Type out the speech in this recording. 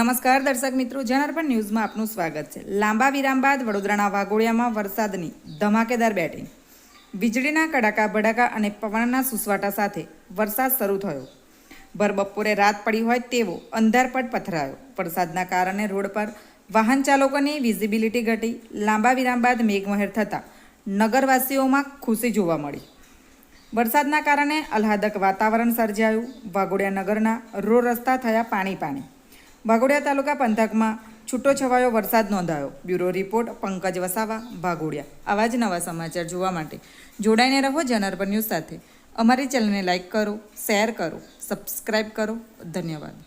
નમસ્કાર દર્શક મિત્રો, જનાર્પણ ન્યૂઝમાં આપનું સ્વાગત છે। લાંબા વિરામ બાદ વડોદરાના વાઘોડિયામાં વરસાદની ધમાકેદાર બેટિંગ, વીજળીના કડાકા ભડાકા અને પવનના સુસવાટા સાથે વરસાદ શરૂ થયો। ભર બપોરે રાત પડી હોય તેવો અંધારપટ પથરાયો। વરસાદના કારણે રોડ પર વાહન ચાલકોની વિઝિબિલિટી ઘટી। લાંબા વિરામ બાદ મેઘમહેર થતાં નગરવાસીઓમાં ખુશી જોવા મળી। વરસાદના કારણે આહલાદક વાતાવરણ સર્જાયું। વાઘોડિયા નગરના રોડ રસ્તા થયા પાણી। વાઘોડિયા તાલુકા પંથકમાં છૂટો છવાયો વરસાદ નોંધાયો। Bureau report Pankaj Vasava, Waghodia. આવા જ નવા સમાચાર જોવા માટે જોડાઈને રહો જનાર્પણ ન્યૂઝ સાથે। અમારી ચેનલને લાઇક કરો, શેર કરો, સબસ્ક્રાઈબ કરો। ધન્યવાદ।